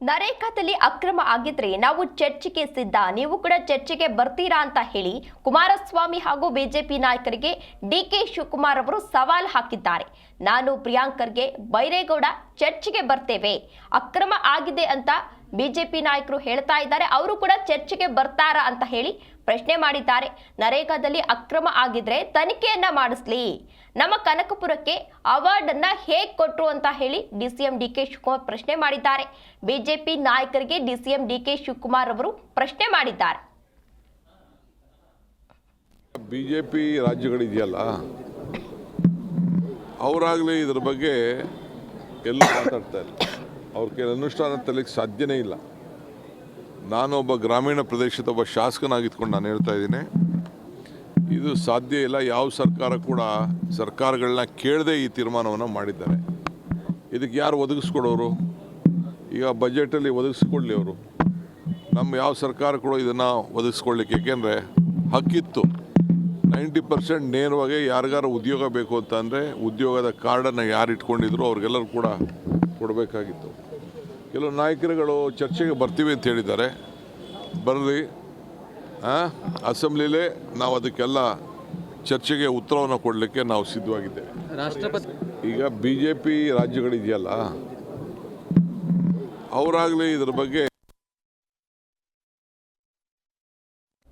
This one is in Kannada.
ನರೇಗಾದಲ್ಲಿ ಅಕ್ರಮ ಆಗಿದ್ರೆ ನಾವು ಚರ್ಚೆಗೆ ಸಿದ್ಧ, ನೀವು ಕೂಡ ಚರ್ಚೆಗೆ ಬರ್ತೀರಾ ಅಂತ ಹೇಳಿ ಕುಮಾರಸ್ವಾಮಿ ಹಾಗೂ ಬಿಜೆಪಿ ನಾಯಕರಿಗೆ ಡಿಕೆ ಶಿವಕುಮಾರ್ ಅವರು ಸವಾಲ್ ಹಾಕಿದ್ದಾರೆ. ನಾನು ಪ್ರಿಯಾಂಕ್ ಖರ್ಗೆ, ಬೈರೇಗೌಡ ಚರ್ಚೆಗೆ ಬರ್ತೇವೆ, ಅಕ್ರಮ ಆಗಿದೆ ಅಂತ ಬಿಜೆಪಿ ನಾಯಕರು ಹೇಳ್ತಾ ಇದ್ದಾರೆ. ಅವರು ಕೂಡ ಚರ್ಚೆಗೆ ಬರ್ತಾರಾ ಅಂತ ಹೇಳಿ ಪ್ರಶ್ನೆ ಮಾಡಿದ್ದಾರೆ. ನರೇಗಾದಲ್ಲಿ ಅಕ್ರಮ ಆಗಿದ್ರೆ ತನಿಖೆಯನ್ನ ಮಾಡಿಸ್ಲಿ, ನಮ್ಮ ಕನಕಪುರಕ್ಕೆ ಅವಾರ್ಡ್ ಅನ್ನ ಹೇಗೆ ಕೊಟ್ರು ಅಂತ ಹೇಳಿ ಡಿಸಿಎಂ ಡಿಕೆ ಶಿವಕುಮಾರ್ ಪ್ರಶ್ನೆ ಮಾಡಿದ್ದಾರೆ. ಬಿಜೆಪಿ ನಾಯಕರಿಗೆ ಡಿಸಿಎಂ ಡಿಕೆ ಶಿವಕುಮಾರ್ ಅವರು ಪ್ರಶ್ನೆ ಮಾಡಿದ್ದಾರೆ. ಬಿಜೆಪಿ ರಾಜ್ಯಗಳಿದೆಯಲ್ಲ, ಅವರಾಗಲೇ ಇದರ ಬಗ್ಗೆ ಎಲ್ಲ ಮಾತಾಡ್ತಾರೆ. ಅವ್ರ ಕೈಲಿ ಅನುಷ್ಠಾನ ತರಲಿಕ್ಕೆ ಸಾಧ್ಯನೇ ಇಲ್ಲ. ನಾನೊಬ್ಬ ಗ್ರಾಮೀಣ ಪ್ರದೇಶದ ಒಬ್ಬ ಶಾಸಕನಾಗಿದ್ಕೊಂಡು ನಾನು ಹೇಳ್ತಾ ಇದ್ದೀನಿ, ಇದು ಸಾಧ್ಯ ಇಲ್ಲ. ಯಾವ ಸರ್ಕಾರ ಕೂಡ ಸರ್ಕಾರಗಳನ್ನ ಕೇಳದೆ ಈ ತೀರ್ಮಾನವನ್ನು ಮಾಡಿದ್ದಾರೆ. ಇದಕ್ಕೆ ಯಾರು ಒದಗಿಸ್ಕೊಡೋರು? ಈಗ ಬಜೆಟಲ್ಲಿ ಒದಗಿಸ್ಕೊಡ್ಲಿ ಅವರು. ನಮ್ಮ ಯಾವ ಸರ್ಕಾರ ಕೂಡ ಇದನ್ನು ಒದಗಿಸ್ಕೊಡ್ಲಿಕ್ಕೆ, ಏಕೆಂದರೆ ಹಕ್ಕಿತ್ತು. 90% ನೇರವಾಗಿ ಯಾರಿಗಾರು ಉದ್ಯೋಗ ಬೇಕು ಅಂತಂದರೆ ಉದ್ಯೋಗದ ಕಾರ್ಡನ್ನು ಯಾರು ಇಟ್ಕೊಂಡಿದ್ರು ಅವ್ರಿಗೆಲ್ಲರೂ ಕೂಡ ಕೊಡಬೇಕಾಗಿತ್ತು. ಕೆಲವು ನಾಯಕರುಗಳು ಚರ್ಚೆಗೆ ಬರ್ತೀವಿ ಅಂತ ಹೇಳಿದ್ದಾರೆ. ಬರಲಿ, ಅಸೆಂಬ್ಲಿಲೇ ನಾವು ಅದಕ್ಕೆಲ್ಲ ಚರ್ಚೆಗೆ ಉತ್ತರವನ್ನು ಕೊಡಲಿಕ್ಕೆ ನಾವು ಸಿದ್ಧವಾಗಿದ್ದೇವೆ. ರಾಷ್ಟ್ರಪತಿ ಈಗ ಬಿಜೆಪಿ ರಾಜ್ಯಗಳಿದೆಯಲ್ಲ, ಅವರಾಗಲೇ ಇದರ ಬಗ್ಗೆ